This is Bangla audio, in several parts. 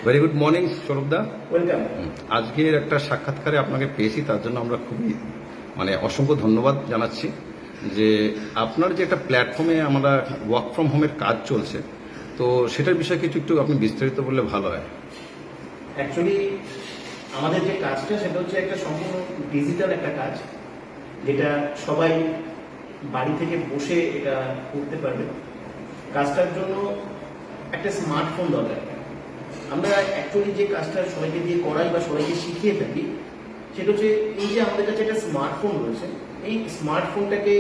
ভেরি গুড মর্নিং সৌরভদা। ওয়েলকাম। আজকের একটা সাক্ষাৎকারে আপনাকে পেয়েছি, তার জন্য আমরা খুবই অসংখ্য ধন্যবাদ জানাচ্ছি যে আপনার যে একটা প্ল্যাটফর্মে আমরা ওয়ার্ক ফ্রম হোমের কাজ চলছে, তো সেটার বিষয়ে কিছু একটু আপনি বিস্তারিত বললে ভালো হয়। অ্যাকচুয়ালি আমাদের যে কাজটা সেটা হচ্ছে একটা সম্পূর্ণ ডিজিটাল একটা কাজ, যেটা সবাই বাড়ি থেকে বসে এটা করতে পারবে। কাজটার জন্য একটা স্মার্টফোন দরকার। আমরা অ্যাকচুয়ালি যে কাজটা সবাইকে দিয়ে করাই বা সবাইকে শিখিয়ে থাকি সেটা হচ্ছে এই যে আমাদের কাছে একটা স্মার্টফোন রয়েছে, এই স্মার্টফোনটাকে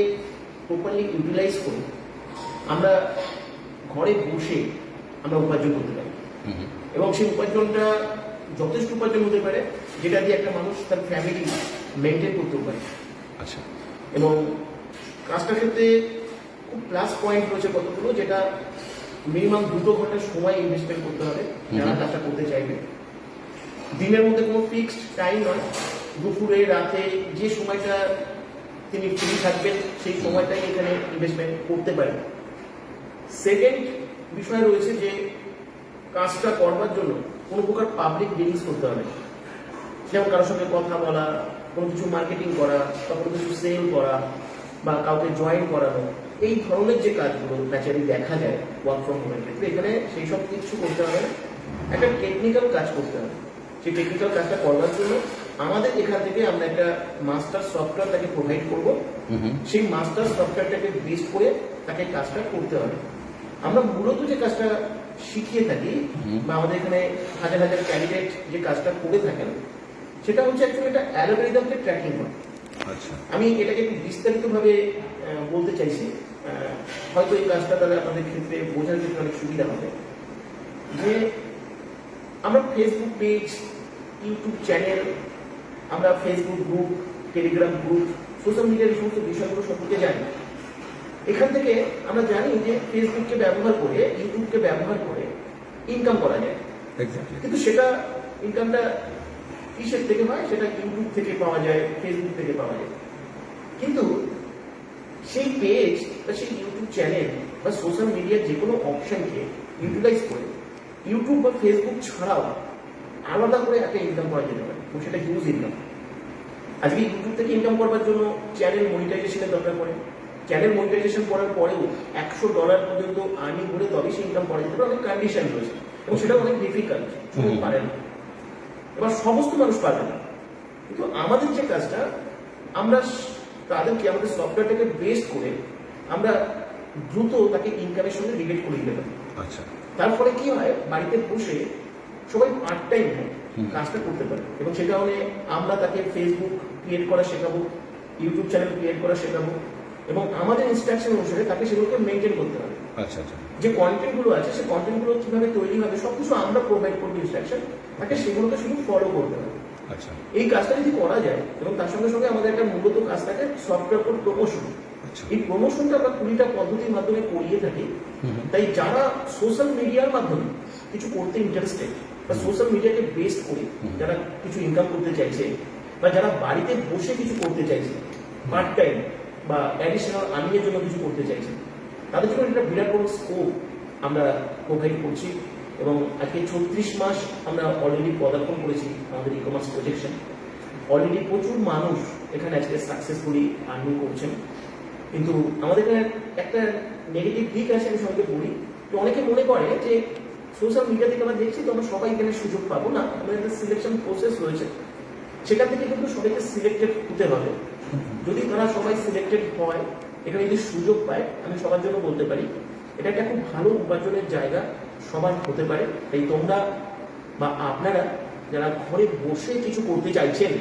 প্রপারলি ইউটিলাইজ করে আমরা ঘরে বসে আমরা উপার্জন করতে পারি। এবং সেই উপার্জনটা যথেষ্ট উপার্জন হতে পারে, যেটা দিয়ে একটা মানুষ তার ফ্যামিলি মেনটেন করতে পারে। আচ্ছা। এবং কাজটার ক্ষেত্রে খুব প্লাস পয়েন্ট রয়েছে কতগুলো, যেটা মিনিমাম 2 ঘন্টা সময় ইনভেস্টমেন্ট করতে হবে যারা কাজটা করতে চাইবে। দিনের মধ্যে কোনো ফিক্সড টাইম নয়, দুপুরে রাতে যে সময়টা তিনি ফ্রি থাকবেন সেই সময়টাই এখানে ইনভেস্টমেন্ট করতে পারেন। সেকেন্ড বিষয় রয়েছে যে কাজটা করবার জন্য কোনো প্রকার পাবলিক ডিলিংস করতে হবে, যেমন কারোর সঙ্গে কথা বলা, কোনো কিছু মার্কেটিং করা, বা কোনো কিছু সেল করা, বা কাউকে জয়েন করানো, এই ধরনের যে কাজগুলো ন্যাচারালি দেখা যায় ওয়ার্ক ফ্রম হোমের ক্ষেত্রে, এখানে সেই সব কিছু করতে হবে না। একটা টেকনিক্যাল কাজ করতে হবে। সেই টেকনিক্যাল কাজটা করবার জন্য আমাদের এখান থেকে আমরা একটা মাস্টার সফটওয়্যার তাকে প্রোভাইড করব। সেই মাস্টার সফটওয়্যারটাকে বেস করে তাকে কাজটা করতে হবে। আমরা মূলত যে কাজটা শিখিয়ে থাকি বা আমাদের এখানে হাজার হাজার ক্যান্ডিডেট যে কাজটা করে থাকেন, সেটা হচ্ছে অ্যাকচুয়ালি একটা অ্যালগরিদমকে ট্র্যাকিং করা। আচ্ছা। আমি এটাকে একটু বিস্তারিতভাবে বলতে চাইছি, হয়তো এই কাজটা তাহলে আপনাদের ক্ষেত্রে বোঝার ক্ষেত্রে অনেক সুবিধা হবে। যে আমরা ফেসবুক পেজ, ইউটিউব চ্যানেল, আমরা Facebook group, Telegram group, social মিডিয়ার এই সমস্ত বিষয়গুলো সম্পর্কে জানি। এখান থেকে আমরা জানি যে ফেসবুককে ব্যবহার করে, ইউটিউবকে ব্যবহার করে ইনকাম করা যায়। কিন্তু সেটা ইনকামটা কিসের থেকে হয়? সেটা ইউটিউব থেকে পাওয়া যায়, ফেসবুক থেকে পাওয়া যায়। কিন্তু সেই পেজ বা সেই ইউটিউব চ্যানেল বা সোশ্যাল মিডিয়ার যে কোনো অপশনকে ইউটিলাইজ করে ইউটিউব বা ফেসবুক ছাড়াও আলাদা করে একটা ইনকাম করা যেতে পারে, এবং সেটা হিউজ ইনকাম। আজকে ইউটিউব থেকে ইনকাম করবার জন্য চ্যানেল মনিটাইজেশনের দরকার পড়ে। চ্যানেল মনিটাইজেশন করার পরেও $100 পর্যন্ত আর্নিং করে তবে সে ইনকাম করা যেতে পারে। অনেক কন্ডিশন রয়েছে এবং সেটা অনেক ডিফিকাল্ট, সবাই পারে না। এবার সমস্ত মানুষ পারবে না। কিন্তু আমাদের যে কাজটা, আমরা তাদেরকে আমাদের সফটওয়্যারটাকে বেস করে আমরা দ্রুত তাকে ইনকামের সঙ্গে রিলেট করে দিতে পারি। আচ্ছা। তার ফলে কি হয়, বাড়িতে বসে সবাই পার্ট টাইম কাজটা করতে পারে। এবং সে কারণে আমরা তাকে ফেসবুক ক্রিয়েট করা শেখাবো, ইউটিউব চ্যানেল ক্রিয়েট করা শেখাবো, এবং আমাদের ইনস্ট্রাকশন অনুসারে তাকে সেগুলোকে মেনটেন করতে হবে। আচ্ছা আচ্ছা। যে কন্টেন্টগুলো আছে সেই কন্টেন্টগুলো কিভাবে তৈরি হবে সবকিছু আমরা প্রোভাইড করবো ইনস্ট্রাকশন, তাকে সেগুলোকে শুধু ফলো করতে হবে। আচ্ছা। এই কাজটা যদি করা যায়, এবং তার সঙ্গে সঙ্গে আমাদের একটা মূলত কাজ থাকে সফটওয়্যার প্রমোশন। এই প্রমোশনটা আমরা 20টা পদ্ধতির মাধ্যমে করিয়ে থাকি। তাই যারা সোশ্যাল মিডিয়ার মাধ্যমে কিছু করতে ইন্টারেস্টেড বা সোশ্যাল মিডিয়াকে বেস্ট করে যারা কিছু ইনকাম করতে চাইছে, বা যারা বাড়িতে বসে কিছু করতে চাইছে পার্ট টাইম বা অ্যাডিশনাল আর্নিংয়ের জন্য কিছু করতে চাইছে, তাদের জন্য একটা বিরাট বড় স্কোপ আমরা প্রোভাইড করছি। এবং আজকে 36 মাস আমরা অলরেডি পদার্পণ করেছি আমাদের ই কমার্স প্রজেকশন। অলরেডি প্রচুর মানুষ এখানে আজকে সাকসেসফুলি আর্নিং করছেন। কিন্তু আমাদের এখানে একটা নেগেটিভ দিক আছে, আমি সঙ্গে বলি। তো অনেকে মনে করে যে সোশ্যাল মিডিয়া থেকে আমরা দেখছি তো আমরা সবাই এখানে সুযোগ পাবো না, আমাদের একটা সিলেকশন প্রসেস রয়েছে, সেখান থেকে কিন্তু সবাইকে সিলেক্টেড হতে হবে। যদি তারা সবাই সিলেক্টেড হয়, এখানে যদি সুযোগ পায়, আমি সবার জন্য বলতে পারি এটা একটা খুব ভালো উপার্জনের জায়গা সবার হতে পারে। তাই তোমরা বা আপনারা যারা ঘরে বসে কিছু করতে চাইছেন,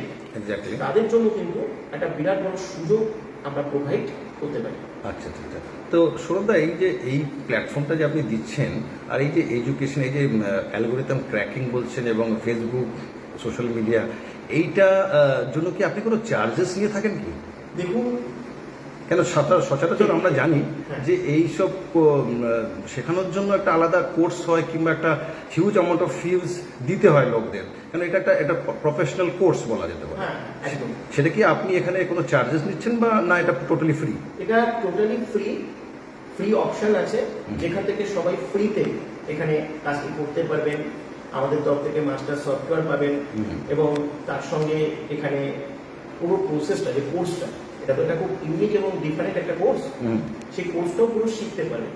তাদের জন্য কিন্তু একটা বিরাট বড় সুযোগ আমরা প্রোভাইড করতে পারি। আচ্ছা আচ্ছা। তো সৌরভদা, এই যে এই প্ল্যাটফর্মটা যে আপনি দিচ্ছেন, আর এই যে এডুকেশন, এই যে অ্যালগরিদম ক্র্যাকিং বলছেন এবং ফেসবুক সোশ্যাল মিডিয়া, এইটা জন্য কি আপনি কোনো চার্জেস নিয়ে থাকেন কি? দেখুন, কেন সচরাচর আমরা জানি যে এইসব শেখানোর জন্য একটা আলাদা কোর্স হয় কিংবা একটা হিউজ অ্যামাউন্ট অফ ফিজ দিতে হয় লোকদের, কেন এটা একটা প্রফেশনাল কোর্স বলা যেতে পারে। সেটা কি আপনি এখানে কোনো চার্জেস নিচ্ছেন বা না, এটা টোটালি ফ্রি? এটা টোটালি ফ্রি। ফ্রি অপশন আছে যেখান থেকে সবাই ফ্রিতে এখানে কাজটি করতে পারবেন। আমাদের তরফ থেকে মাস্টার সফটওয়্যার পাবেন এবং তার সঙ্গে এখানে পুরো প্রসেসটা যে কোর্সটা এটা খুব ইউনিক এবং ডিফারেন্ট একটা কোর্স, সেই কোর্সটাও পুরো শিখতে পারে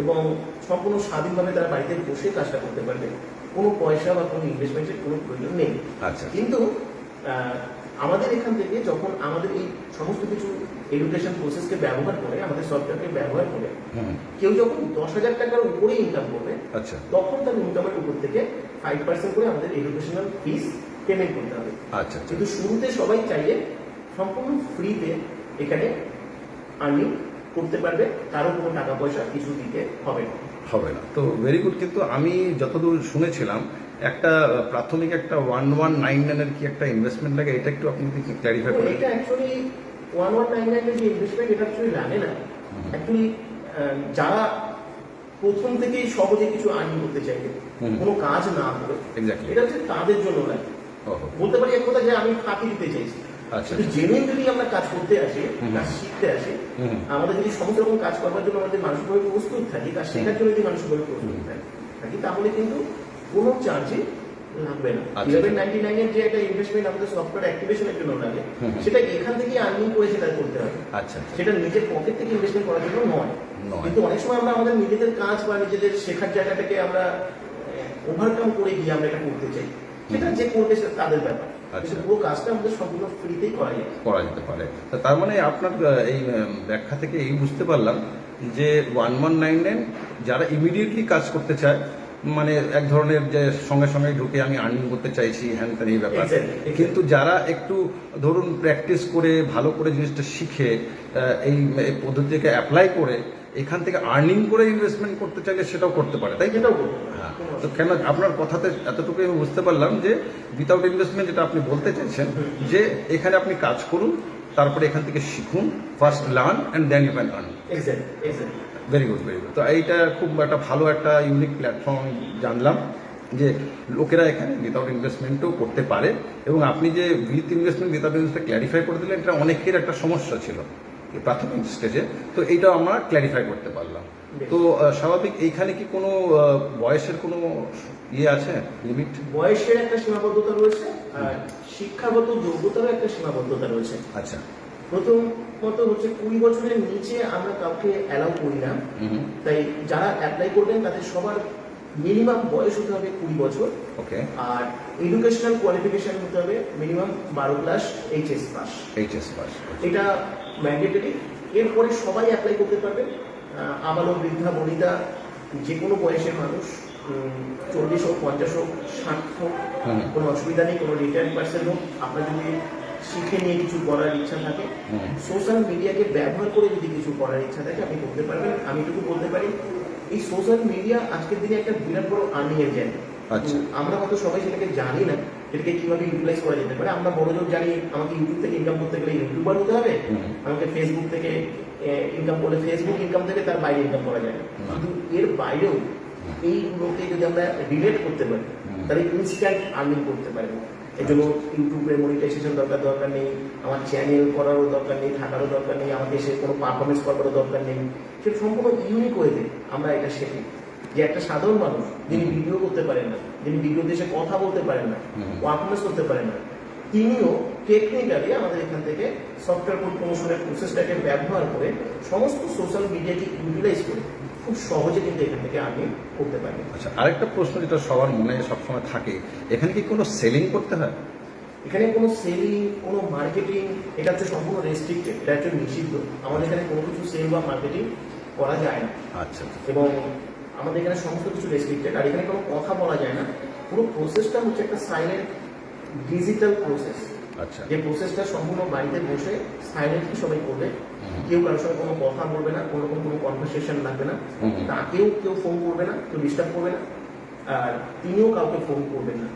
এবং সম্পূর্ণ স্বাধীনভাবে তারা বাড়িতে বসে কাজটা করতে পারবে, কোনো পয়সা বা কোনো ইনভেস্টমেন্টের কোনো প্রয়োজন নেই। আচ্ছা, কিন্তু আমাদের এখান থেকে যখন আমাদের এই সমস্ত কিছু এডুকেশন প্রসেসকে ব্যবহার করে, আমাদের সফটওয়্যারকে ব্যবহার করে কেউ যখন 10,000 টাকার উপরে ইনকাম করবে, আচ্ছা, তখন তার ইনকামের উপর থেকে 5% করে আমাদের এডুকেশনাল ফিস পেমেন্ট করতে হবে। আচ্ছা, কিন্তু শুরুতে সবাই চাইলে সম্পূর্ণ ফ্রিতে এখানে আর্নিং করতে পারবে, কারো কোনো টাকা পয়সা কিছু দিতে হবে না। হবে না। তো ভেরি গুড। কিন্তু আমি যতদূর শুনেছিলাম একটা প্রাথমিক একটা 1199 এর কি একটা ইনভেস্টমেন্ট লাগে, এটা একটু আপনি ক্ল্যারিফাই করেন। এটা অ্যাকচুয়ালি 1199 এর যে ইনভেস্টমেন্ট, এটা অ্যাকচুয়ালি লাগে না। অ্যাকচুয়ালি যারা প্রথম থেকেই সহজে কিছু আর্নিং করতে চাইবে, কোনো কাজ না করে, এক্স্যাক্টলি, এটা হচ্ছে তাদের জন্য লাগে। ওহো, বলতে পারি এক কথা যে আমি ফাঁকি দিতে চাইছি। আচ্ছা, কিন্তু জেনুইন যদি আমরা কাজ করতে আসি, কাজ শিখতে আসি, আমাদের যদি সমস্ত রকম কাজ করবার জন্য আমাদের মানসিকভাবে প্রস্তুত থাকি, কাজ শেখার জন্য যদি মানসিকভাবে প্রস্তুত থাকি, তাহলে কিন্তু কোনো চার্জই লাগবে না। 1199 এর যে একটা ইনভেস্টমেন্ট আমাদের সফটওয়্যার অ্যাক্টিভেশনের জন্য লাগে, সেটা এখান থেকে আর্নিং করে সেটা করতে হবে। আচ্ছা, সেটা নিজের পকেট থেকে ইনভেস্টমেন্ট করার জন্য নয়। কিন্তু অনেক সময় আমরা আমাদের নিজেদের কাজ বা নিজেদের শেখার জায়গাটাকে আমরা ওভারকাম করে গিয়ে আমরা এটা করতে চাই, সেটা যে করবে সেটা তাদের ব্যাপার। আচ্ছা, পুরো কাজটা আমাদের সম্পূর্ণ ফ্রিতেই করা যায়, করা যেতে পারে। তো তার মানে আপনার এই ব্যাখ্যা থেকে এই বুঝতে পারলাম যে 1199 যারা ইমিডিয়েটলি কাজ করতে চায়, মানে এক ধরনের যে সঙ্গে সঙ্গে ঢুকে আমি আর্নিং করতে চাইছি হ্যান ত্যান এই ব্যাপার। কিন্তু যারা একটু ধরুন প্র্যাকটিস করে ভালো করে জিনিসটা শিখে এই পদ্ধতিকে অ্যাপ্লাই করে এখান থেকে আর্নিং করে ইনভেস্টমেন্ট করতে চাইলে সেটাও করতে পারে, তাই এটাও করতে পারে। হ্যাঁ। তো কেন আপনার কথাতে এতটুকু আমি বুঝতে পারলাম যে উইথাউট ইনভেস্টমেন্ট, যেটা আপনি বলতে চাইছেন যে এখানে আপনি কাজ করুন, তারপরে এখান থেকে শিখুন, first learn and then you can earn. Exactly. Very good, very good. তো এইটা খুব একটা ভালো একটা ইউনিক প্ল্যাটফর্ম জানলাম যে লোকেরা এখানে উইথাউট ইনভেস্টমেন্টও করতে পারে। এবং আপনি যে with investment without investment clarify করে দিলেন, এটা অনেকের একটা সমস্যা ছিল প্রাথমিক স্টেজে, তো এইটাও আমরা ক্ল্যারিফাই করতে পারলাম। তো স্বাভাবিক এইখানে কি কোনো বয়সের কোনো ইয়ে আছে, লিমিট? বয়সের একটা সীমাবদ্ধতা রয়েছে, আর শিক্ষাগত যোগ্যতারও একটা সীমাবদ্ধতা রয়েছে। আচ্ছা, প্রথমত হচ্ছে 20 বছরের নিচে আমরা কাউকে অ্যালাউ করি না। তাই যারা অ্যাপ্লাই করবেন তাদের সবার মিনিমাম বয়স হতে হবে 20 বছর। ওকে। আর এডুকেশনাল কোয়ালিফিকেশন হতে হবে minimum 12 class HS pass. HS pass, এটা ম্যান্ডেটরি। এরপরে সবাই অ্যাপ্লাই করতে পারবেন, আবালক, বৃদ্ধা, বনিতা, যে কোনো বয়সের মানুষ, 40 হোক, 50 হোক, 60 হোক, কোনো অসুবিধা নেই। কোনো রিটায়ার্ড পার্সন হোক, আপনার যদি শিখে নিয়ে কিছু করার ইচ্ছা থাকে, সোশ্যাল মিডিয়াকে ব্যবহার করে যদি কিছু করার ইচ্ছা থাকে, আপনি করতে পারবেন। আমি এটুকু বলতে পারি, এই সোশ্যাল মিডিয়া আজকের দিনে একটা বিরাট বড় আর্নিং এর জায়গা। আচ্ছা, আমরা হয়তো সবাই সেটাকে জানি না, এটাকে কিভাবে ইউটিলাইজ করা যেতে পারে। আমরা বড় লোক জানি, আমাকে ইউটিউব থেকে ইনকাম করতে গেলে ইউটিউবার হতে হবে, আমাকে ফেসবুক থেকে ইনকাম করলে ফেসবুক ইনকাম থেকে তার বাইরে ইনকাম করা যায় না। কিন্তু এর বাইরেও এইগুলোকে যদি আমরা রিলেট করতে পারি, তাহলে ইনস্ট্যান্ট আর্নিং করতে পারবো। এই জন্য ইউটিউবে মনিটাইজেশন দরকার নেই, আমার চ্যানেল করারও দরকার নেই, থাকারও দরকার নেই, আমাকে সে কোনো পারফরমেন্স করবারও দরকার নেই। সেটা সম্পূর্ণ ইউনিক ওয়েতে আমরা এটা শিখি যে একটা সাধারণ মানুষ যিনি ভিডিও করতে পারেন না, যিনি ভিডিওতে এসে কথা বলতে পারেন না, পারফরমেন্স করতে পারেন না, তিনিও টেকনিক্যালি আমাদের এখান থেকে সফটওয়্যার প্রমোশনের প্রসেসটাকে ব্যবহার করে সমস্ত সোশ্যাল মিডিয়াকে ইউটিলাইজ করে খুব সহজে কিন্তু এখান থেকে আর্নিং করতে পারবে। আচ্ছা, আরেকটা প্রশ্ন যেটা সবার মনে সবসময় থাকে, এখানে কি কোনো সেলিং করতে হয়? এখানে কোনো সেলিং, কোনো মার্কেটিং, এটা হচ্ছে সম্পূর্ণ রেস্ট্রিক্টেড, এটা হচ্ছে নিষিদ্ধ। আমাদের এখানে কোনো কিছু সেল বা মার্কেটিং করা যায় না। আচ্ছা, এবং আমাদের এখানে সমস্ত কিছু রেস্ট্রিক্টেড, আর এখানে কোনো কথা বলা যায় না। পুরো প্রসেসটা হচ্ছে একটা সাইলেন্ট ডিজিটাল প্রসেস। আচ্ছা, যে প্রসেসটা সম্পূর্ণ বাড়িতে বসে সাইলেন্টলি সবাই করবে, কেউ কারোর সঙ্গে কোনো কথা বলবে না, কোনো রকম কোনো কনভারসেশন লাগবে না, তাকেও কেউ ফোন করবে না, কেউ ডিস্টার্ব করবে না, আর তিনিও কাউকে ফোন করবেন না।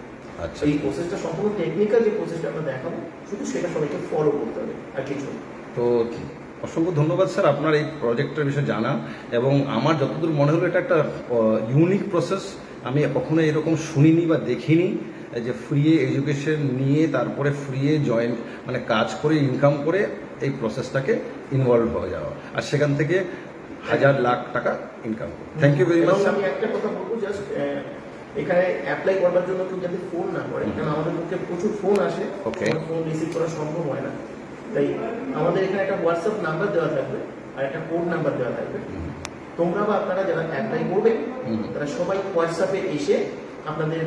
আচ্ছা। এই প্রসেসটা সম্পূর্ণ টেকনিক্যাল, যে প্রসেসটা আমরা দেখাবো, শুধু সেটা সবাইকে ফলো করতে হবে, আর কিছু না। তো অসংখ্য ধন্যবাদ স্যার আপনার এই প্রজেক্টের বিষয়ে জানা, এবং আমার যতদূর মনে হলো এটা একটা ইউনিক প্রসেস। আমি কখনো এরকম শুনিনি বা দেখিনি যে ফ্রি এডুকেশন নিয়ে তারপরে ফ্রি জয়েন মানে কাজ করে ইনকাম করে এই প্রসেসটাকে ইনভলভ হয়ে যাওয়া, আর সেখান থেকে হাজার লাখ টাকা ইনকাম করে। Thank you very much. আমি একটা কথা বলবো, জাস্ট এখানে অ্যাপ্লাই করবার জন্য কেউ যাতে ফোন না করে, কারণ আমাদের পক্ষে প্রচুর ফোন আসে, Okay. ফোন রিসিভ করা সম্ভব হয় না। তাই আমাদের এখানে একটা হোয়াটসঅ্যাপ নাম্বার দেওয়া থাকবে আর একটা কোড নাম্বার দেওয়া থাকবে। তোমরা বা আপনারা যারা অ্যাপ্লাই করবেন তারা সবাই হোয়াটসঅ্যাপে এসে আপনাদের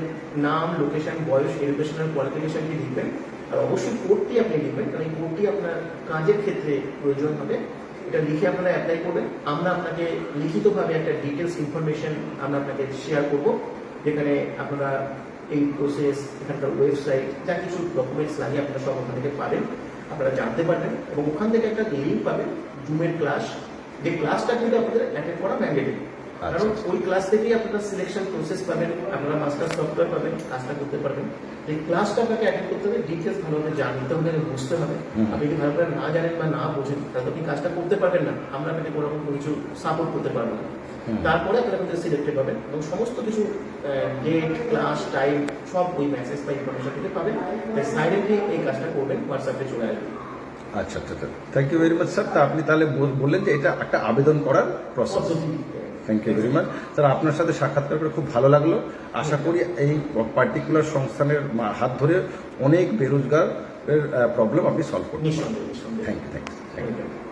নাম, লোকেশন, বয়স, এডুকেশনাল কোয়ালিফিকেশনটি লিখবেন। আর অবশ্যই কোডটি আপনি লিখবেন, কারণ এই কোডটি আপনার কাজের ক্ষেত্রে প্রয়োজন হবে। এটা লিখে আপনারা অ্যাপ্লাই করবেন। আমরা আপনাকে লিখিতভাবে একটা ডিটেলস ইনফরমেশন আমরা আপনাকে শেয়ার করব, যেখানে আপনারা এই প্রসেস, এখানকার ওয়েবসাইট, যা কিছু ডকুমেন্টস লাগে আপনারা সব ওখান থেকে পাবেন, আপনারা জানতে পারবেন। এবং ওখান থেকে একটা লিঙ্ক পাবেন জুমের ক্লাস, যে ক্লাসটা কিন্তু আপনাদের অ্যাটেন্ড করা ম্যান্ডেটরি। কারণ ওই ক্লাস থেকেই আপনারা সিলেকশন প্রসেস পাবেন, আপনারা মাস্টার সফটওয়্যার পাবেন, কাজটা করতে পারবেন। এই ক্লাসটা আপনাকে অ্যাটেন্ড করতে হবে, ডিটেলস ভালোভাবে জানতে হবে, বুঝতে হবে। আপনি যদি ভালোভাবে না জানেন বা না বোঝেন তাহলে আপনি কাজটা করতে পারবেন না, আমরা আপনাকে কোনো রকম কিছু সাপোর্ট করতে পারবো না। তারপরে আপনারা কিন্তু সিলেক্টেড পাবেন এবং সমস্ত কিছু ডেট, ক্লাস, টাইম সব ওই মেসেজ বা ইনফরমেশন থেকে পাবেন। তাই সাইলেন্টলি এই কাজটা করবেন, হোয়াটসঅ্যাপে চলে আসবেন। আচ্ছা আচ্ছা, thank you very much sir. তা আপনি তাহলে বললেন যে এটা একটা আবেদন করার process. Thank you very much sir, আপনার সাথে সাক্ষাৎকার করে খুব ভালো লাগলো। আশা করি এই পার্টিকুলার সংস্থানের হাত ধরে অনেক বেরোজগারের প্রবলেম আপনি সলভ করবেন। নিঃসন্দেহে, নিঃসন্দেহে। Thank you, thank you. Thank you.